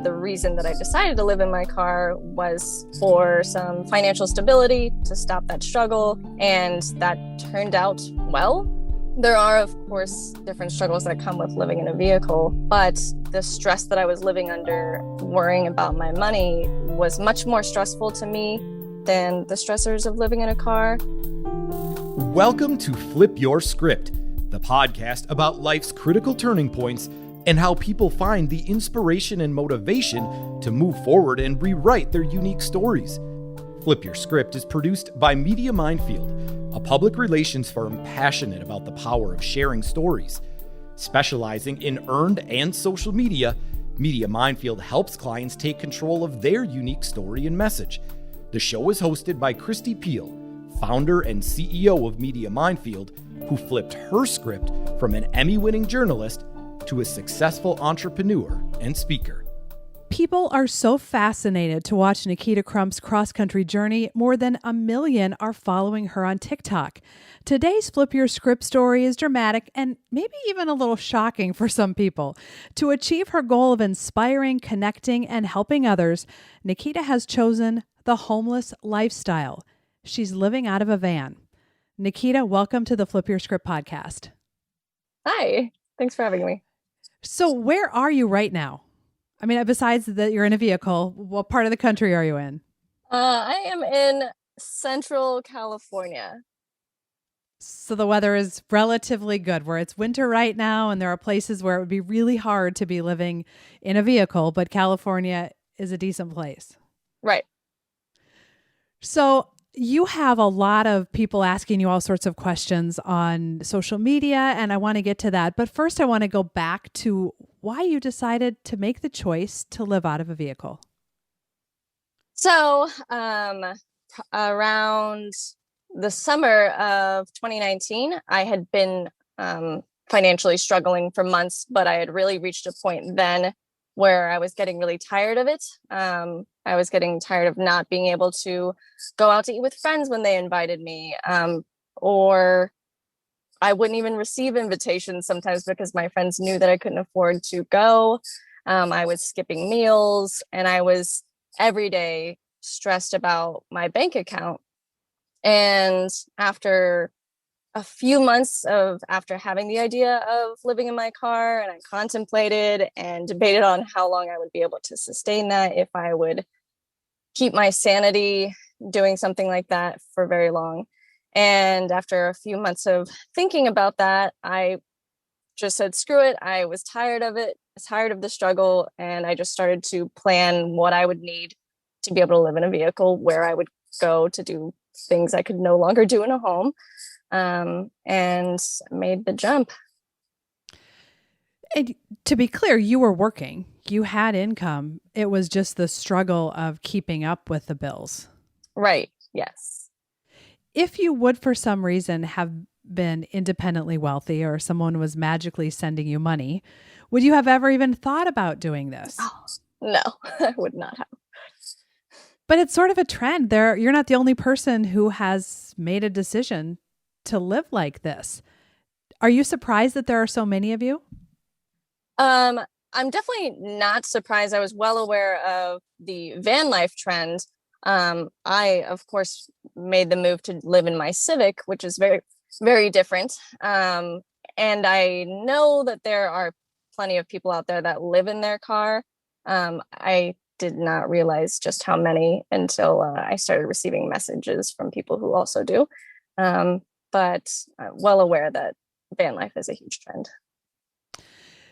the reason that I decided to live in my car was for some financial stability, to stop that struggle, and that turned out well. There are, of course, different struggles that come with living in a vehicle, but the stress that I was living under, worrying about my money, was much more stressful to me than the stressors of living in a car. Welcome to Flip Your Script, the podcast about life's critical turning points and how people find the inspiration and motivation to move forward and rewrite their unique stories. Flip Your Script is produced by Media Minefield, a public relations firm passionate about the power of sharing stories. Specializing in earned and social media, Media Minefield helps clients take control of their unique story and message. The show is hosted by Christy Peel, founder and CEO of Media Minefield, who flipped her script from an Emmy-winning journalist to a successful entrepreneur and speaker. People are so fascinated to watch Nikita Crump's cross-country journey. More than 1 million are following her on TikTok. Today's Flip Your Script story is dramatic and maybe even a little shocking for some people. To achieve her goal of inspiring, connecting, and helping others, Nikita has chosen the homeless lifestyle. She's living out of a van. Nikita, welcome to the Flip Your Script podcast. Hi, thanks for having me. So where are you right now? I mean, besides that you're in a vehicle, what part of the country are you in? I am in Central California. So the weather is relatively good, where it's winter right now, and there are places where it would be really hard to be living in a vehicle, but California is a decent place. Right. So you have a lot of people asking you all sorts of questions on social media, and I want to get to that. But first, I want to go back to why you decided to make the choice to live out of a vehicle. So around the summer of 2019, I had been financially struggling for months, but I had really reached a point then where I was getting really tired of it. I was getting tired of not being able to go out to eat with friends when they invited me, or I wouldn't even receive invitations sometimes because my friends knew that I couldn't afford to go. I was skipping meals, and I was every day stressed about my bank account. And after a few months after having the idea of living in my car, and I contemplated and debated on how long I would be able to sustain that, if I would keep my sanity doing something like that for very long. And after a few months of thinking about that, I just said, screw it. I was tired of it. I was tired of the struggle. And I just started to plan what I would need to be able to live in a vehicle, where I would go to do things I could no longer do in a home. And made the jump. And to be clear, you were working, you had income. It was just the struggle of keeping up with the bills. Right. Yes. If you would, for some reason, have been independently wealthy, or someone was magically sending you money, would you have ever even thought about doing this? Oh, no, I would not have. But it's sort of a trend there. You're not the only person who has made a decision to live like this. Are you surprised that there are so many of you? I'm definitely not surprised. I was well aware of the van life trend. I, of course, made the move to live in my Civic, which is very, very different. And I know that there are plenty of people out there that live in their car. I did not realize just how many until I started receiving messages from people who also do. But I'm well aware that van life is a huge trend.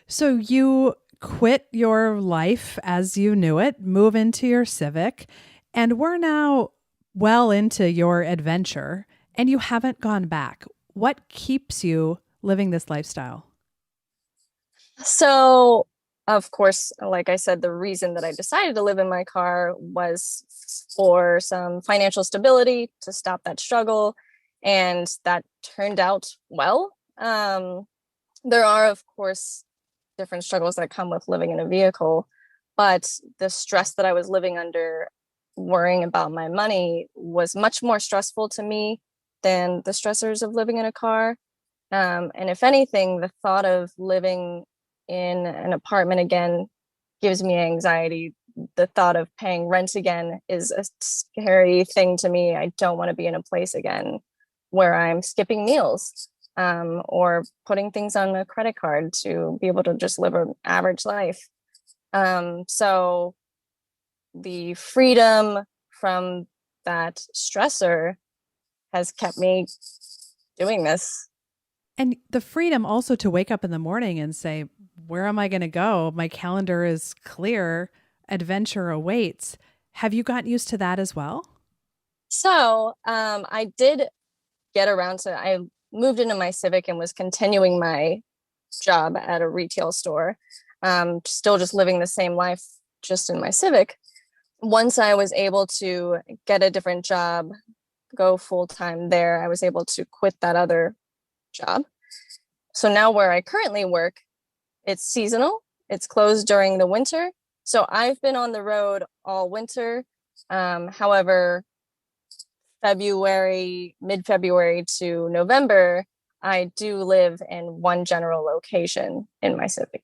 So you quit your life as you knew it, move into your Civic, and we're now well into your adventure, and you haven't gone back. What keeps you living this lifestyle? So, of course, like I said, the reason that I decided to live in my car was for some financial stability, to stop that struggle. And that turned out well. There are, of course, different struggles that come with living in a vehicle, but the stress that I was living under, worrying about my money, was much more stressful to me than the stressors of living in a car. And if anything, the thought of living in an apartment again gives me anxiety. The thought of paying rent again is a scary thing to me. I don't want to be in a place again where I'm skipping meals, or putting things on a credit card to be able to just live an average life. So the freedom from that stressor has kept me doing this. And the freedom also to wake up in the morning and say, where am I going to go? My calendar is clear. Adventure awaits. Have you gotten used to that as well? So I did get around to, I moved into my Civic and was continuing my job at a retail store, still just living the same life, just in my Civic. Once I was able to get a different job, go full time there, I was able to quit that other job. So now where I currently work, it's seasonal, it's closed during the winter. So I've been on the road all winter. However, mid-February to November, I do live in one general location in my Civic.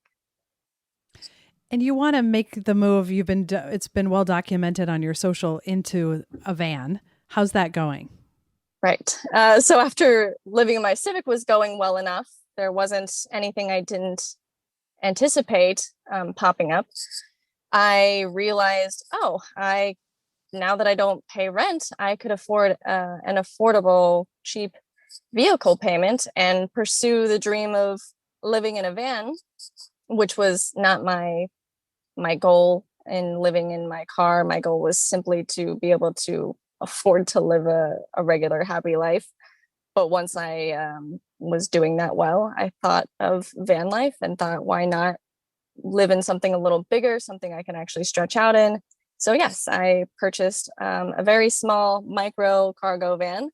And you want to make the move. It's been well documented on your social into a van. How's that going? Right. So after living in my Civic was going well enough, there wasn't anything I didn't anticipate popping up. I realized, now that I don't pay rent, I could afford an affordable, cheap vehicle payment and pursue the dream of living in a van, which was not my goal in living in my car. My goal was simply to be able to afford to live a regular, happy life. But once I was doing that well, I thought of van life and thought, why not live in something a little bigger, something I can actually stretch out in. So yes, I purchased a very small micro cargo van,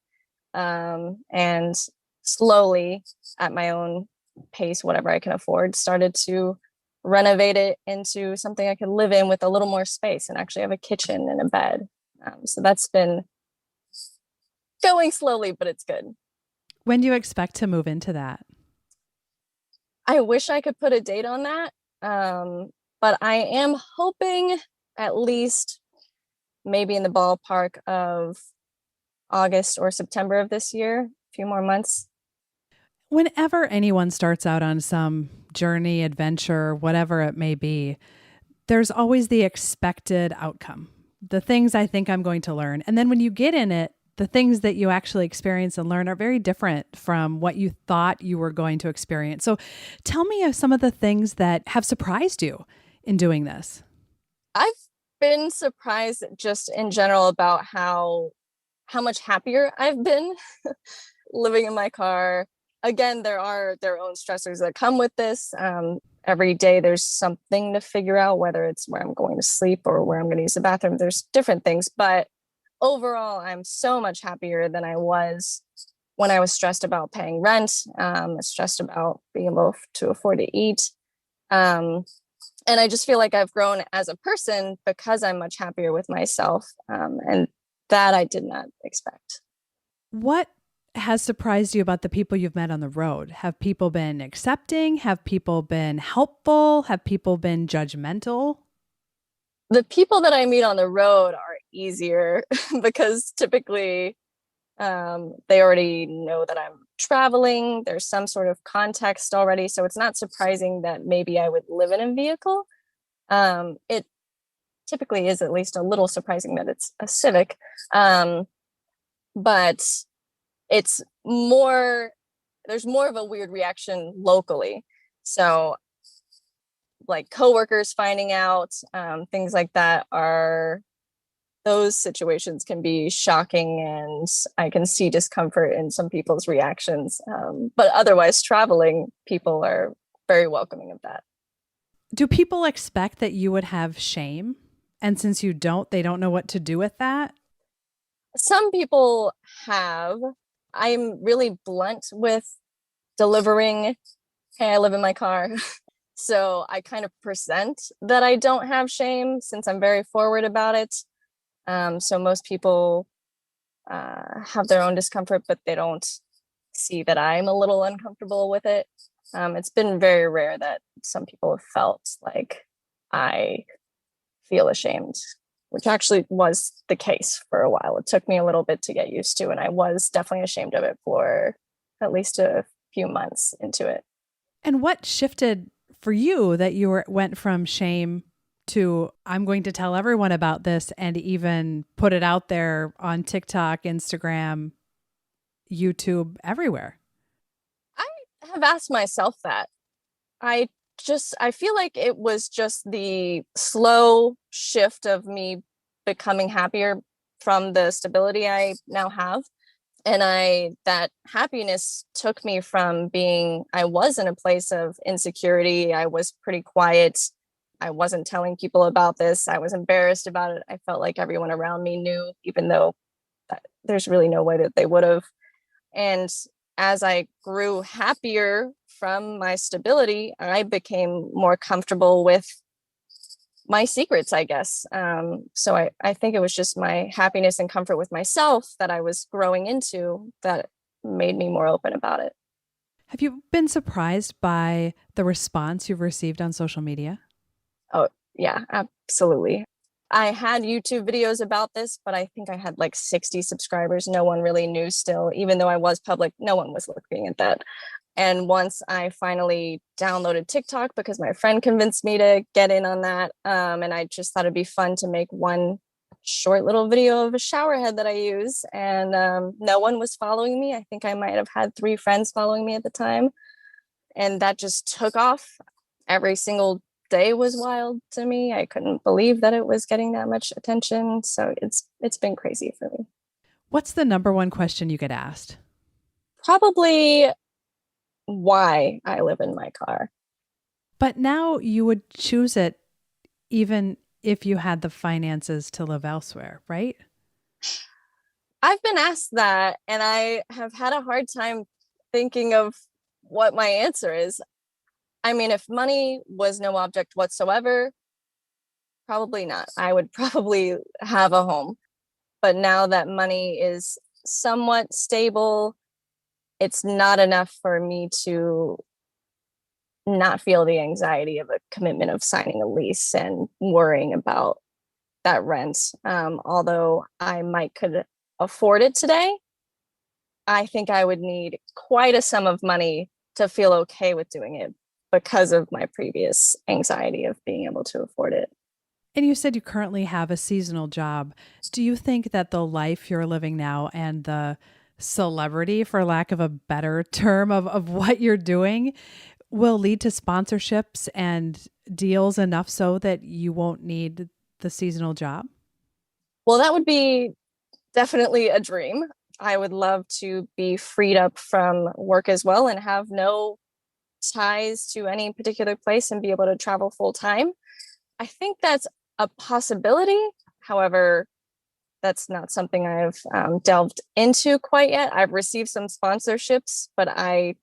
and slowly, at my own pace, whatever I can afford, started to renovate it into something I could live in with a little more space and actually have a kitchen and a bed. So that's been going slowly, but it's good. When do you expect to move into that? I wish I could put a date on that. But I am hoping at least maybe in the ballpark of August or September of this year, a few more months. Whenever anyone starts out on some journey, adventure, whatever it may be, there's always the expected outcome, the things I think I'm going to learn. And then when you get in it, the things that you actually experience and learn are very different from what you thought you were going to experience. So tell me of some of the things that have surprised you in doing this. I've been surprised just in general about how much happier I've been living in my car. Again, there are their own stressors that come with this. Every day there's something to figure out, whether it's where I'm going to sleep or where I'm going to use the bathroom. There's different things, but overall, I'm so much happier than I was when I was stressed about paying rent, stressed about being able to afford to eat. And I just feel like I've grown as a person because I'm much happier with myself. And that I did not expect. What has surprised you about the people you've met on the road? Have people been accepting? Have people been helpful? Have people been judgmental? The people that I meet on the road are easier because typically they already know that I'm traveling. There's some sort of context already. So it's not surprising that maybe I would live in a vehicle. It typically is at least a little surprising that it's a Civic. But it's more, there's more of a weird reaction locally. So like coworkers finding out, things like that those situations can be shocking, and I can see discomfort in some people's reactions. But otherwise, traveling, people are very welcoming of that. Do people expect that you would have shame? And since you don't, they don't know what to do with that? Some people have. I'm really blunt with delivering, hey, I live in my car. So I kind of present that I don't have shame since I'm very forward about it. So most people have their own discomfort, but they don't see that I'm a little uncomfortable with it. It's been very rare that some people have felt like I feel ashamed, which actually was the case for a while. It took me a little bit to get used to, and I was definitely ashamed of it for at least a few months into it. And what shifted for you that went from shame to I'm going to tell everyone about this and even put it out there on TikTok, Instagram, YouTube, everywhere? I have asked myself that. I I feel like it was just the slow shift of me becoming happier from the stability I now have. And that happiness took me from I was in a place of insecurity. I was pretty quiet. I wasn't telling people about this. I was embarrassed about it. I felt like everyone around me knew, even though there's really no way that they would have. And as I grew happier from my stability, I became more comfortable with my secrets, I guess. So I think it was just my happiness and comfort with myself that I was growing into that made me more open about it. Have you been surprised by the response you've received on social media? Oh, yeah, absolutely. I had YouTube videos about this, but I think I had like 60 subscribers. No one really knew still, even though I was public, no one was looking at that. And once I finally downloaded TikTok because my friend convinced me to get in on that, and I just thought it'd be fun to make one short little video of a shower head that I use. And no one was following me. I think I might have had 3 friends following me at the time. And that just took off. Every single day was wild to me. I couldn't believe that it was getting that much attention. So it's been crazy for me. What's the number one question you get asked? Probably why I live in my car. But now you would choose it even if you had the finances to live elsewhere, right? I've been asked that, and I have had a hard time thinking of what my answer is. I mean, if money was no object whatsoever, probably not. I would probably have a home. But now that money is somewhat stable, it's not enough for me to not feel the anxiety of a commitment of signing a lease and worrying about that rent. Although I might could afford it today, I think I would need quite a sum of money to feel okay with doing it because of my previous anxiety of being able to afford it. And you said you currently have a seasonal job. Do you think that the life you're living now and the celebrity, for lack of a better term, of what you're doing will lead to sponsorships and deals enough so that you won't need the seasonal job? Well, that would be definitely a dream. I would love to be freed up from work as well and have no ties to any particular place and be able to travel full time. I think that's a possibility. However, that's not something I've delved into quite yet. I've received some sponsorships, but I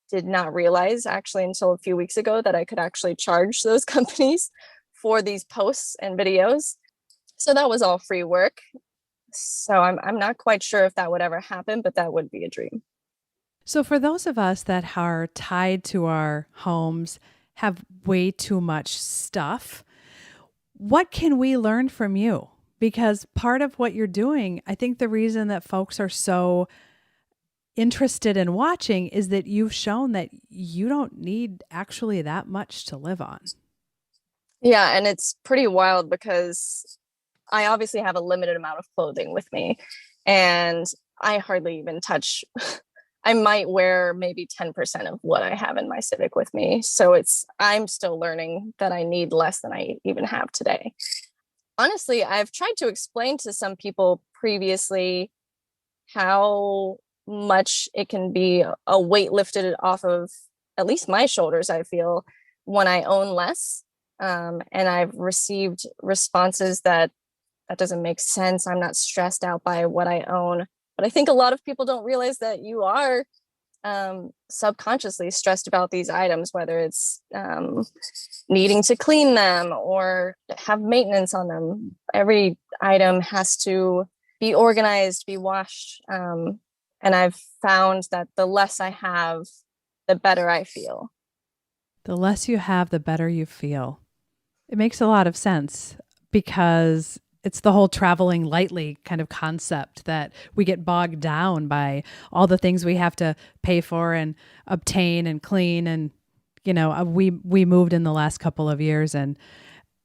did not realize actually until a few weeks ago that I could actually charge those companies for these posts and videos. So that was all free work. So I'm not quite sure if that would ever happen, but that would be a dream. So, for those of us that are tied to our homes, have way too much stuff, what can we learn from you? Because part of what you're doing, I think the reason that folks are so interested in watching is that you've shown that you don't need actually that much to live on. Yeah, and it's pretty wild because I obviously have a limited amount of clothing with me, and I hardly even touch. I might wear maybe 10% of what I have in my Civic with me. So I'm still learning that I need less than I even have today. Honestly, I've tried to explain to some people previously how much it can be a weight lifted off of at least my shoulders, I feel, when I own less. And I've received responses that doesn't make sense. I'm not stressed out by what I own. But I think a lot of people don't realize that you are subconsciously stressed about these items, whether it's needing to clean them or have maintenance on them. Every item has to be organized, be washed. And I've found that the less I have, the better I feel. The less you have, the better you feel. It makes a lot of sense because it's the whole traveling lightly kind of concept that we get bogged down by all the things we have to pay for and obtain and clean. And, we moved in the last couple of years, and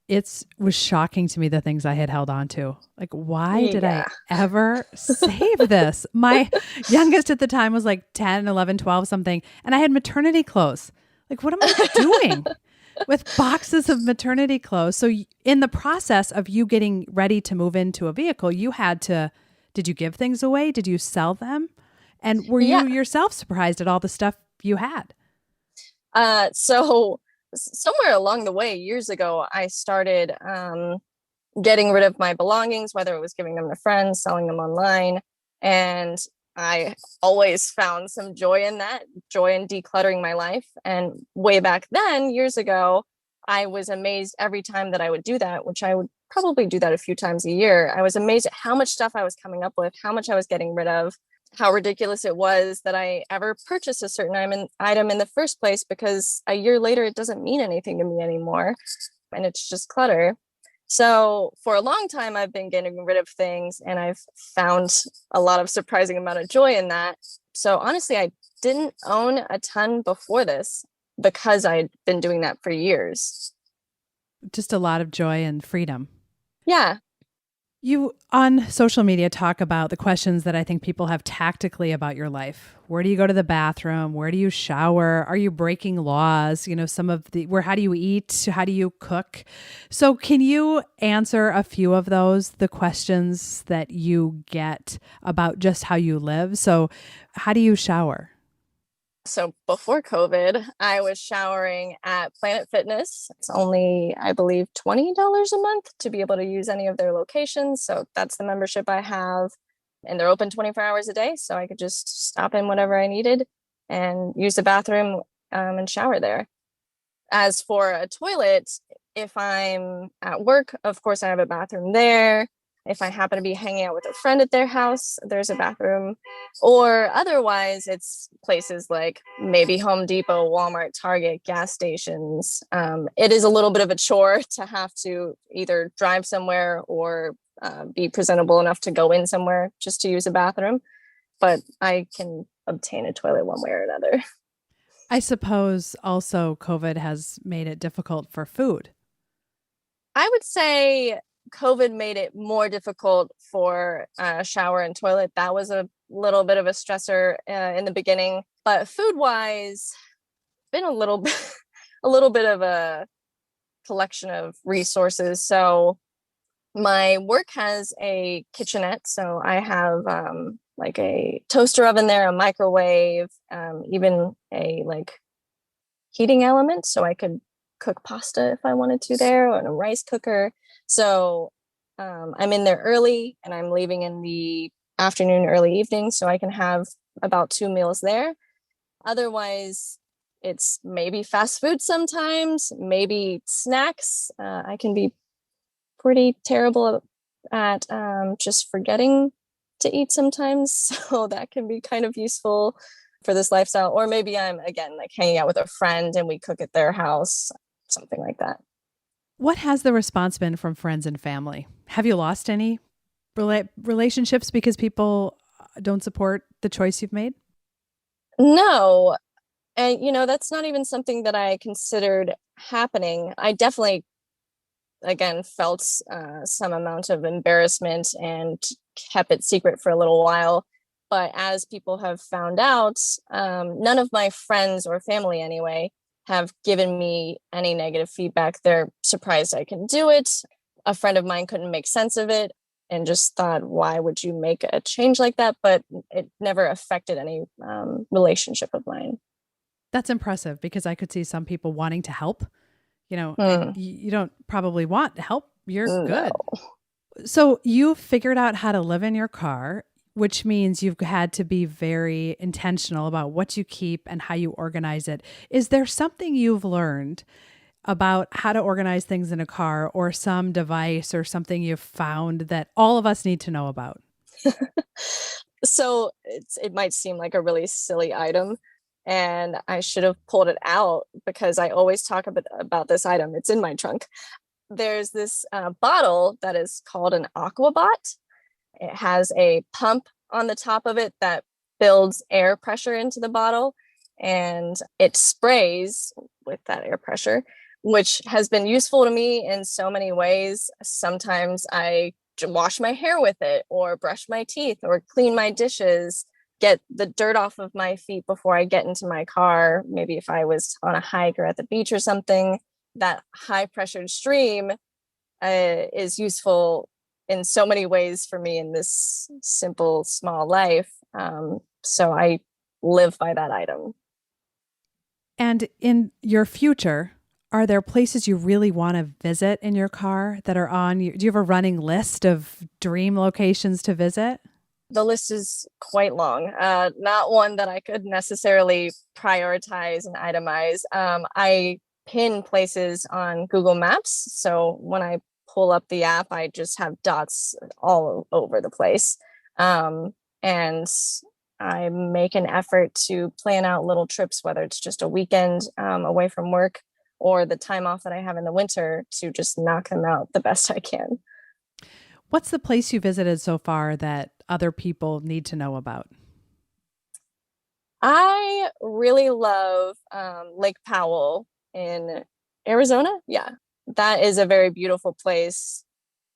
it was shocking to me the things I had held on to. Like, why did I Yeah. ever save this? My youngest at the time was like 10, 11, 12, something, and I had maternity clothes. Like, what am I doing with boxes of maternity clothes? So, in the process of you getting ready to move into a vehicle, did you give things away? Did you sell them? And were Yeah. you yourself surprised at all the stuff you had? So somewhere along the way, years ago, I started getting rid of my belongings, whether it was giving them to friends, selling them online. And I always found some joy in that, joy in decluttering my life. And way back then, years ago, I was amazed every time that I would do that, which I would probably do that a few times a year. I was amazed at how much stuff I was coming up with, how much I was getting rid of, how ridiculous it was that I ever purchased a certain item in the first place, because a year later, it doesn't mean anything to me anymore. And it's just clutter. So for a long time, I've been getting rid of things, and I've found a lot of surprising amount of joy in that. So honestly, I didn't own a ton before this because I'd been doing that for years. Just a lot of joy and freedom. Yeah. You on social media talk about the questions that I think people have tactically about your life. Where do you go to the bathroom? Where do you shower? Are you breaking laws? How do you eat? How do you cook? So can you answer a few of the questions that you get about just how you live? So how do you shower? So before COVID, I was showering at Planet Fitness. It's only, I believe, $20 a month to be able to use any of their locations. So that's the membership I have. And they're open 24 hours a day. So I could just stop in whenever I needed and use the bathroom and shower there. As for a toilet, if I'm at work, of course, I have a bathroom there. If I happen to be hanging out with a friend at their house, there's a bathroom. Or otherwise, it's places like maybe Home Depot, Walmart, Target, gas stations. It is a little bit of a chore to have to either drive somewhere or be presentable enough to go in somewhere just to use a bathroom. But I can obtain a toilet one way or another. I suppose also COVID has made it difficult for food. I would say COVID made it more difficult for shower and toilet. That was a little bit of a stressor in the beginning, but food wise, been a little bit, a little bit of a collection of resources. So my work has a kitchenette, so I have like a toaster oven there, a microwave, even a like heating element, so I could cook pasta if I wanted to there, and a rice cooker. So I'm in there early and I'm leaving in the afternoon, early evening, so I can have about 2 meals there. Otherwise, it's maybe fast food sometimes, maybe snacks. I can be pretty terrible at just forgetting to eat sometimes. So that can be kind of useful for this lifestyle. Or maybe I'm, again, like hanging out with a friend and we cook at their house, something like that. What has the response been from friends and family? Have you lost any relationships because people don't support the choice you've made? No. And, that's not even something that I considered happening. I definitely, again, felt some amount of embarrassment and kept it secret for a little while. But as people have found out, none of my friends or family, anyway, have given me any negative feedback. They're surprised I can do it. A friend of mine couldn't make sense of it and just thought, why would you make a change like that? But it never affected any relationship of mine. That's impressive because I could see some people wanting to help, Hmm. and you don't probably want help. You're No. good. So you figured out how to live in your car, which means you've had to be very intentional about what you keep and how you organize it. Is there something you've learned about how to organize things in a car, or some device or something you've found that all of us need to know about? So it might seem like a really silly item, and I should have pulled it out because I always talk about this item. It's in my trunk. there's this bottle that is called an aquabot. It has a pump on the top of it that builds air pressure into the bottle, and it sprays with that air pressure, which has been useful to me in so many ways. Sometimes I wash my hair with it, or brush my teeth, or clean my dishes, get the dirt off of my feet before I get into my car. Maybe if I was on a hike or at the beach or something, that high pressured stream is useful in so many ways for me in this simple, small life. So I live by that item. And in your future, are there places you really want to visit in your car that are on you? Do you have a running list of dream locations to visit? The list is quite long, not one that I could necessarily prioritize and itemize. I pin places on Google Maps. So when I pull up the app, I just have dots all over the place. And I make an effort to plan out little trips, whether it's just a weekend away from work or the time off that I have in the winter, to just knock them out the best I can. What's the place you visited so far that other people need to know about? I really love Lake Powell in Arizona. Yeah, that is a very beautiful place.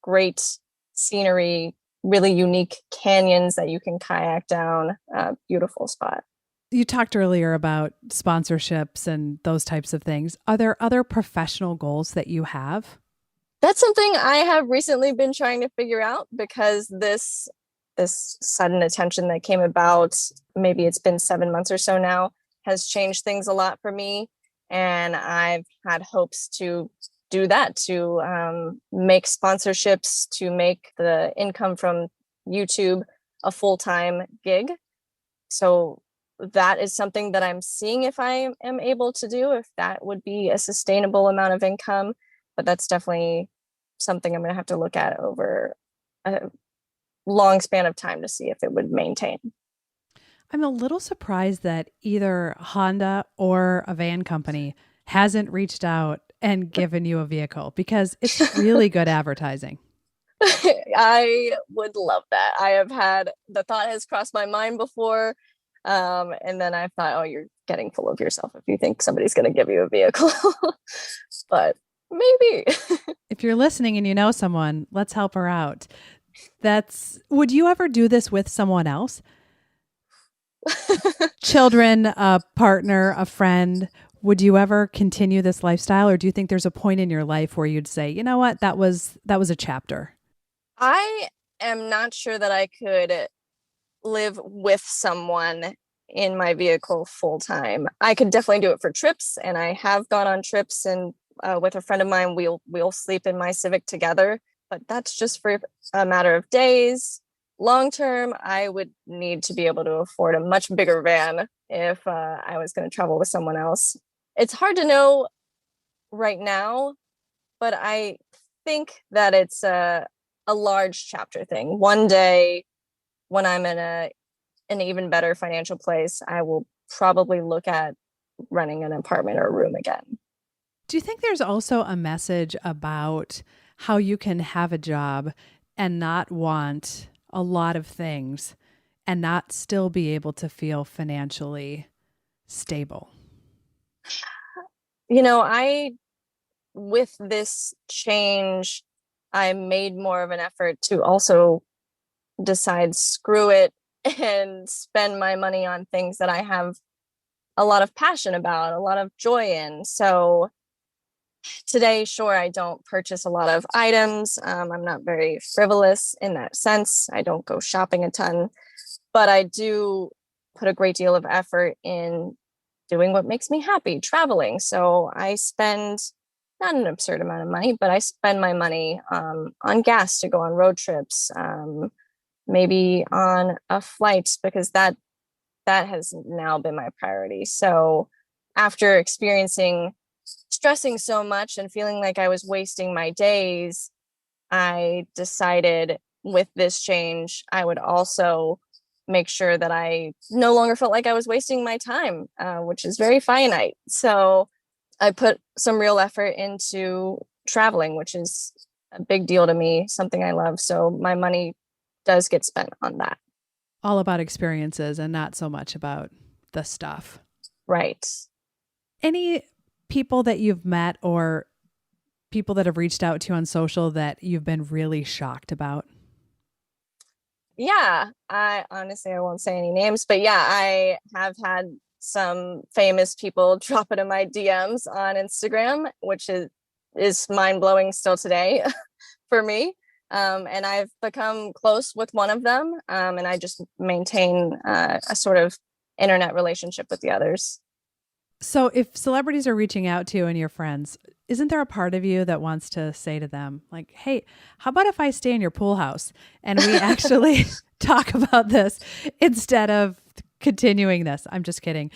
Great scenery, really unique canyons that you can kayak down. Beautiful spot. You talked earlier about sponsorships and those types of things. Are there other professional goals that you have? That's something I have recently been trying to figure out, because this sudden attention that came about, maybe it's been 7 months or so now, has changed things a lot for me. And I've had hopes to do that, to make sponsorships, to make the income from YouTube a full-time gig. So that is something that I'm seeing if I am able to do, if that would be a sustainable amount of income. But that's definitely something I'm going to have to look at over a long span of time to see if it would maintain. I'm a little surprised that either Honda or a van company hasn't reached out and given you a vehicle, because it's really good advertising. I would love that. I have had, the thought has crossed my mind before. And then I thought, oh, you're getting full of yourself if you think somebody's going to give you a vehicle. But maybe. If you're listening and you know someone, let's help her out. Would you ever do this with someone else? Children, a partner, a friend. Would you ever continue this lifestyle, or do you think there's a point in your life where you'd say, you know what, that was a chapter? I am not sure that I could live with someone in my vehicle full time. I could definitely do it for trips, and I have gone on trips, and with a friend of mine, we'll sleep in my Civic together, but that's just for a matter of days. Long term, I would need to be able to afford a much bigger van if I was going to travel with someone else. It's hard to know right now, but I think that it's a large chapter thing. One day, when I'm in an even better financial place, I will probably look at renting an apartment or a room again. Do you think there's also a message about how you can have a job and not want a lot of things and not still be able to feel financially stable? You know, with this change, I made more of an effort to also decide, screw it, and spend my money on things that I have a lot of passion about, a lot of joy in. So today, sure, I don't purchase a lot of items. I'm not very frivolous in that sense. I don't go shopping a ton, but I do put a great deal of effort in doing what makes me happy, traveling. So I spend not an absurd amount of money, but I spend my money on gas to go on road trips, maybe on a flight, because that has now been my priority. So after stressing so much and feeling like I was wasting my days, I decided with this change, I would also make sure that I no longer felt like I was wasting my time, which is very finite. So I put some real effort into traveling, which is a big deal to me, something I love. So my money does get spent on that. All about experiences and not so much about the stuff. Right. Any people that you've met or people that have reached out to you on social that you've been really shocked about? Yeah, I honestly, I won't say any names, but yeah, I have had some famous people drop it in my DMs on Instagram, which is mind blowing still today for me. And I've become close with one of them, and I just maintain a sort of internet relationship with the others. So if celebrities are reaching out to you and your friends, isn't there a part of you that wants to say to them, like, hey, how about if I stay in your pool house and we actually talk about this instead of continuing this? I'm just kidding.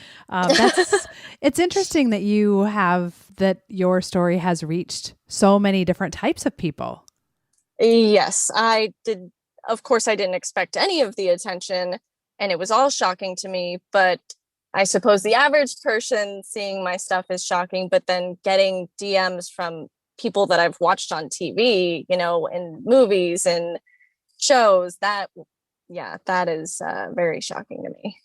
It's interesting that that your story has reached so many different types of people. Yes, I did. Of course, I didn't expect any of the attention, and it was all shocking to me. But I suppose the average person seeing my stuff is shocking, but then getting DMs from people that I've watched on TV, in movies and shows, that is very shocking to me.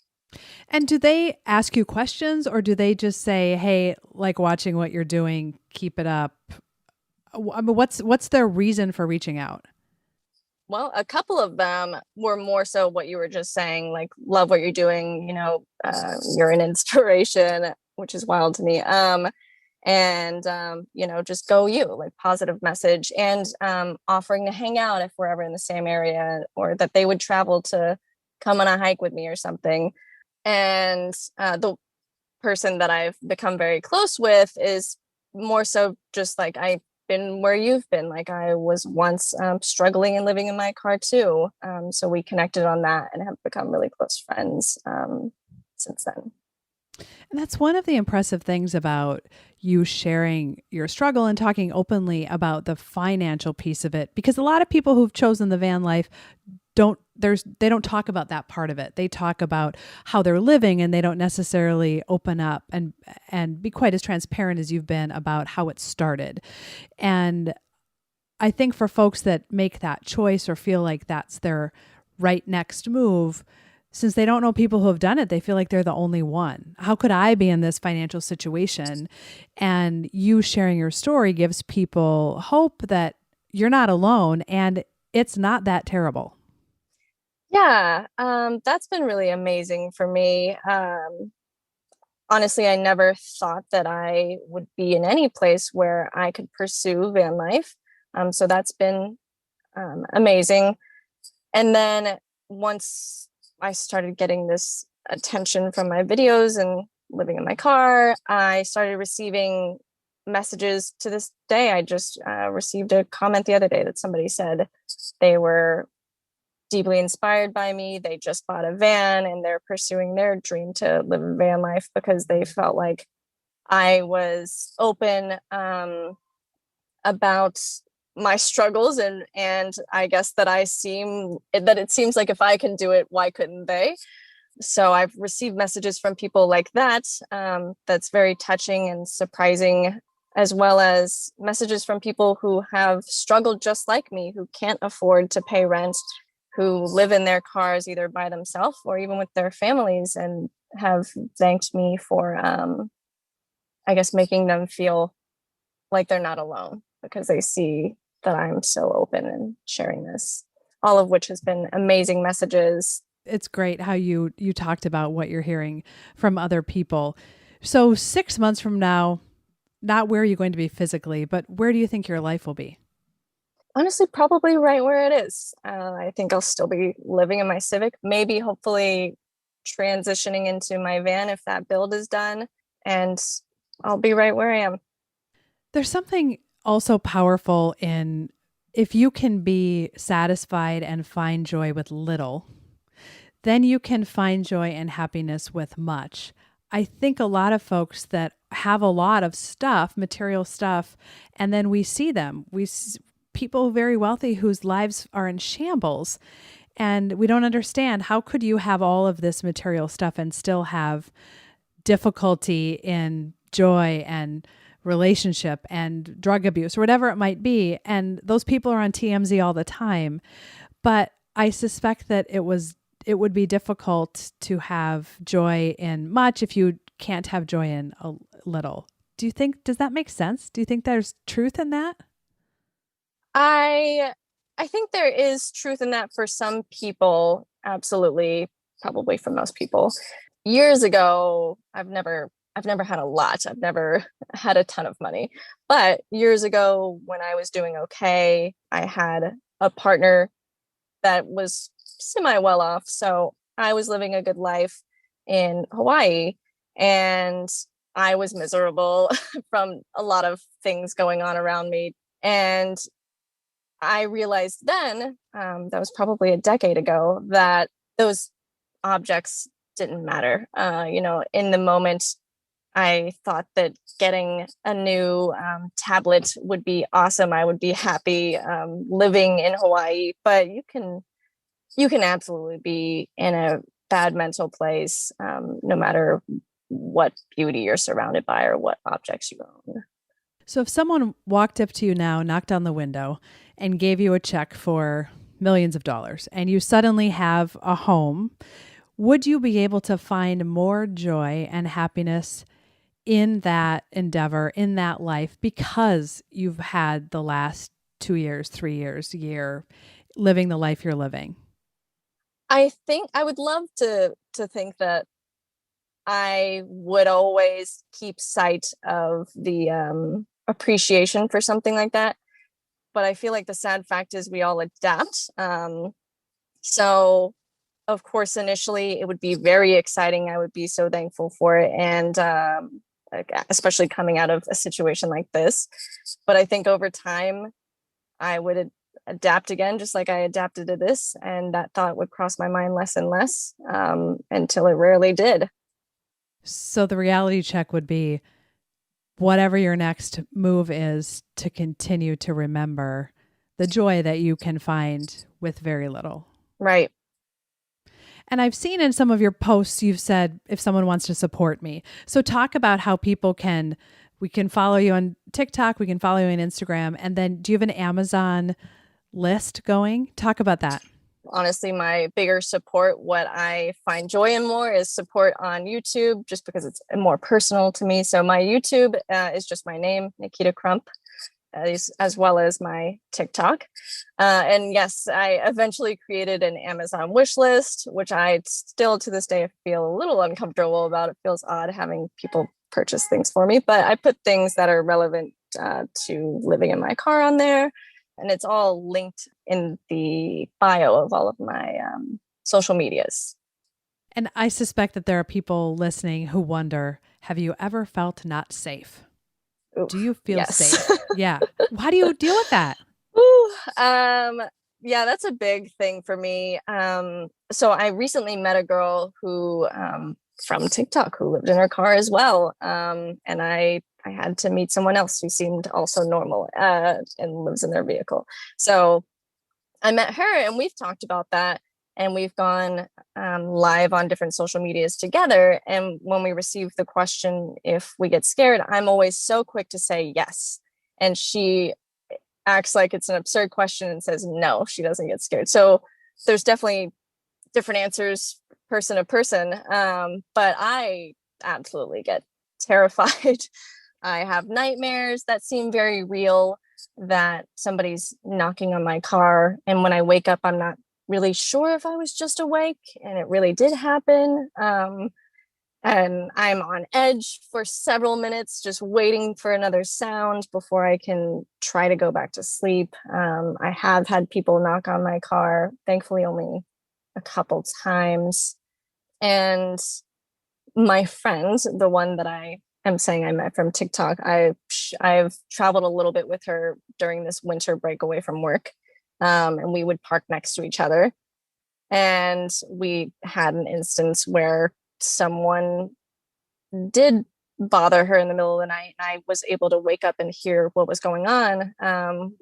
And do they ask you questions or do they just say, hey, like watching what you're doing, keep it up? I mean, what's their reason for reaching out? Well, a couple of them were more so what you were just saying, like, love what you're doing, you're an inspiration, which is wild to me. Just go you, like positive message, and offering to hang out if we're ever in the same area, or that they would travel to come on a hike with me or something. And the person that I've become very close with is more so just like, I've been where you've been. Like, I was once struggling and living in my car too. So we connected on that and have become really close friends since then. And that's one of the impressive things about you sharing your struggle and talking openly about the financial piece of it, because a lot of people who've chosen the van life they don't talk about that part of it. They talk about how they're living and they don't necessarily open up and be quite as transparent as you've been about how it started. And I think for folks that make that choice or feel like that's their right next move, since they don't know people who have done it, they feel like they're the only one. How could I be in this financial situation? And you sharing your story gives people hope that you're not alone and it's not that terrible. Yeah, that's been really amazing for me. Honestly, I never thought that I would be in any place where I could pursue van life. So that's been amazing. And then once I started getting this attention from my videos and living in my car, I started receiving messages to this day. I just received a comment the other day that somebody said they were deeply inspired by me. They just bought a van and they're pursuing their dream to live a van life because they felt like I was open about my struggles, and I guess that it seems like if I can do it, why couldn't they? So I've received messages from people like that. That's very touching and surprising, as well as messages from people who have struggled just like me, who can't afford to pay rent, who live in their cars either by themselves or even with their families, and have thanked me for, I guess, making them feel like they're not alone because they see that I'm so open and sharing this, all of which has been amazing messages. It's great how you talked about what you're hearing from other people. So 6 months from now, not where are you going to be physically, but where do you think your life will be? Honestly, probably right where it is. I think I'll still be living in my Civic, maybe hopefully transitioning into my van if that build is done, and I'll be right where I am. There's something also powerful in if you can be satisfied and find joy with little, then you can find joy and happiness with much. I think a lot of folks that have a lot of stuff, material stuff, and then we see them. People very wealthy whose lives are in shambles, and we don't understand how could you have all of this material stuff and still have difficulty in joy and relationship and drug abuse or whatever it might be. And those people are on TMZ all the time. But I suspect that it would be difficult to have joy in much if you can't have joy in a little. Does that make sense? Do you think there's truth in that? I I think there is truth in that for some people, absolutely, probably for most people. Years ago, I've never had a lot. I've never had a ton of money. But years ago when I was doing okay, I had a partner that was semi well off. So I was living a good life in Hawaii and I was miserable from a lot of things going on around me. And I realized then, that was probably a decade ago, that those objects didn't matter. In the moment, I thought that getting a new tablet would be awesome. I would be happy living in Hawaii, but you can absolutely be in a bad mental place, no matter what beauty you're surrounded by or what objects you own. So if someone walked up to you now, knocked on the window, and gave you a check for millions of dollars, and you suddenly have a home, would you be able to find more joy and happiness in that endeavor, in that life, because you've had the last 2 years, 3 years, year living the life you're living? I think I would love to think that I would always keep sight of the appreciation for something like that. But I feel like the sad fact is we all adapt. So, of course, initially it would be very exciting. I would be so thankful for it. And especially coming out of a situation like this. But I think over time, I would adapt again, just like I adapted to this. And that thought would cross my mind less and less until it rarely did. So the reality check would be whatever your next move is, to continue to remember the joy that you can find with very little. Right. And I've seen in some of your posts, you've said, if someone wants to support me. So talk about how we can follow you on TikTok, we can follow you on Instagram. And then do you have an Amazon list going? Talk about that. Honestly, my bigger support, what I find joy in more, is support on YouTube, just because it's more personal to me. So my YouTube is just my name, Nikita Crump, as well as my TikTok. And yes, I eventually created an Amazon wish list, which I still to this day feel a little uncomfortable about. It feels odd having people purchase things for me, but I put things that are relevant to living in my car on there. And it's all linked in the bio of all of my social medias. And I suspect that there are people listening who wonder, have you ever felt not safe? Oof, do you feel yes. safe? Yeah. How do you deal with that? Ooh, yeah, that's a big thing for me. So I recently met a girl who from TikTok who lived in her car as well. And I had to meet someone else who seemed also normal and lives in their vehicle. So I met her and we've talked about that. And we've gone live on different social medias together. And when we receive the question if we get scared, I'm always so quick to say yes. And she acts like it's an absurd question and says no, she doesn't get scared. So there's definitely different answers person to person. But I absolutely get terrified. I have nightmares that seem very real, that somebody's knocking on my car. And when I wake up, I'm not really sure if I was just awake and it really did happen. And I'm on edge for several minutes, just waiting for another sound before I can try to go back to sleep. I have had people knock on my car, thankfully only a couple times. And my friend, the one that I am saying I met from TikTok, I've traveled a little bit with her during this winter break away from work. And we would park next to each other. And we had an instance where someone did bother her in the middle of the night. And I was able to wake up and hear what was going on,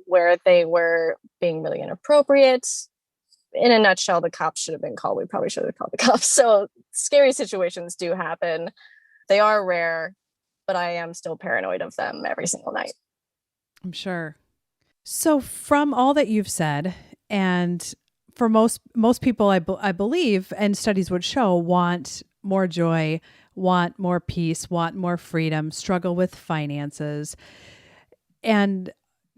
where they were being really inappropriate. In a nutshell, the cops should have been called. We probably should have called the cops. So scary situations do happen. They are rare. but I am still paranoid of them every single night. I'm sure. So from all that you've said, and for most people, I believe, and studies would show, want more joy, want more peace, want more freedom, struggle with finances. And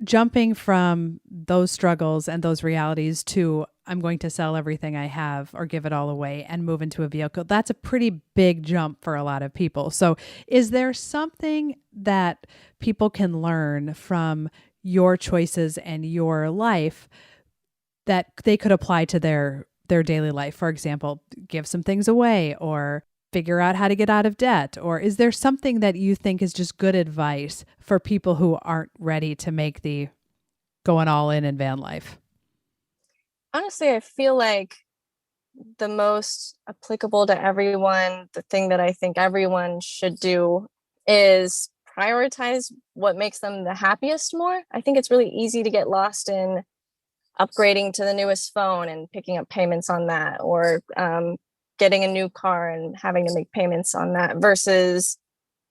jumping from those struggles and those realities to I'm going to sell everything I have or give it all away and move into a vehicle, that's a pretty big jump for a lot of people. So is there something that people can learn from your choices and your life that they could apply to their daily life? For example, give some things away or figure out how to get out of debt? Or is there something that you think is just good advice for people who aren't ready to make the going all in van life? Honestly, I feel like the most applicable to everyone, the thing that I think everyone should do is prioritize what makes them the happiest more. I think it's really easy to get lost in upgrading to the newest phone and picking up payments on that, or getting a new car and having to make payments on that, versus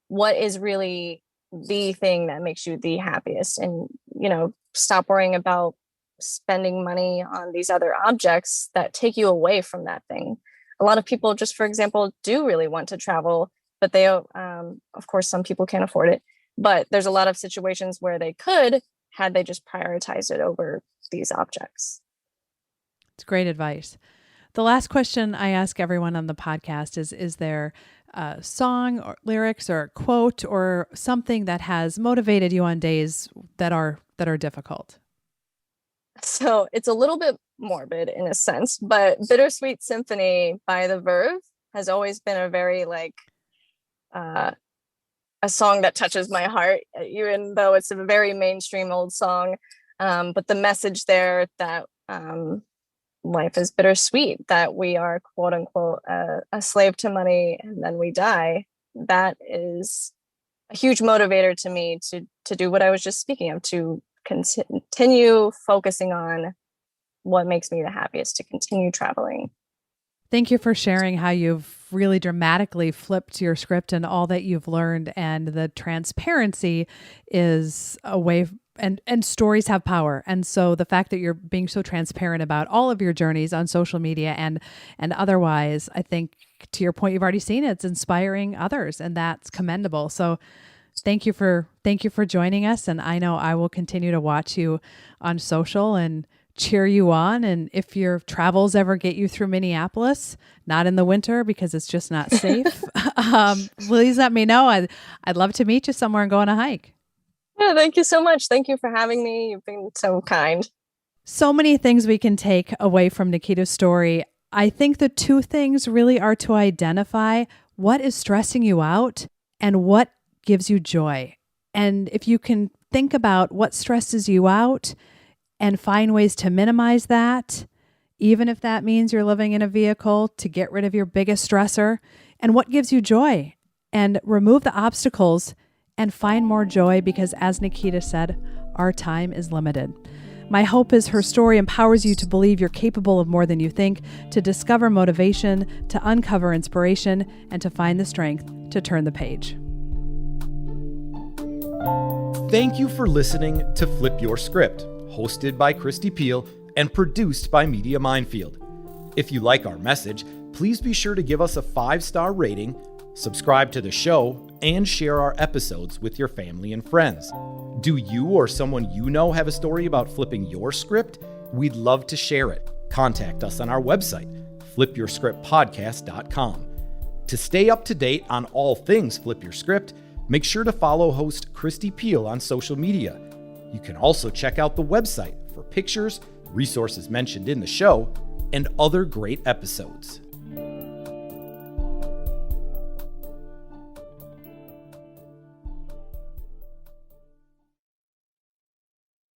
what is really the thing that makes you the happiest. And, stop worrying about spending money on these other objects that take you away from that thing. A lot of people, just for example, do really want to travel, but they, of course, some people can't afford it. But there's a lot of situations where they could, had they just prioritized it over these objects. It's great advice. The last question I ask everyone on the podcast is there a song or lyrics or a quote or something that has motivated you on days that are difficult? So it's a little bit morbid in a sense, but Bittersweet Symphony by The Verve has always been a very a song that touches my heart, even though it's a very mainstream old song. But the message there that life is bittersweet, that we are, quote unquote, a slave to money and then we die, that is a huge motivator to me to do what I was just speaking of, to continue focusing on what makes me the happiest, to continue traveling. Thank you for sharing how you've really dramatically flipped your script and all that you've learned. And the transparency is a way, and stories have power. And so the fact that you're being so transparent about all of your journeys on social media and otherwise, I think to your point, you've already seen it's inspiring others, and that's commendable. So thank you for joining us. And I know I will continue to watch you on social and cheer you on. And if your travels ever get you through Minneapolis, not in the winter because it's just not safe, please let me know. I'd love to meet you somewhere and go on a hike. Yeah, thank you so much. Thank you for having me. You've been so kind. So many things we can take away from Nikita's story. I think the two things really are to identify what is stressing you out and what gives you joy. And if you can think about what stresses you out and find ways to minimize that, even if that means you're living in a vehicle, to get rid of your biggest stressor, and what gives you joy, and remove the obstacles and find more joy, because as Nikita said, our time is limited. My hope is her story empowers you to believe you're capable of more than you think, to discover motivation, to uncover inspiration, and to find the strength to turn the page. Thank you for listening to Flip Your Script, hosted by Christy Peel and produced by Media Minefield. If you like our message, please be sure to give us a 5-star rating, subscribe to the show, and share our episodes with your family and friends. Do you or someone you know have a story about flipping your script? We'd love to share it. Contact us on our website, flipyourscriptpodcast.com. To stay up to date on all things Flip Your Script, make sure to follow host Christy Peel on social media. You can also check out the website for pictures, resources mentioned in the show, and other great episodes.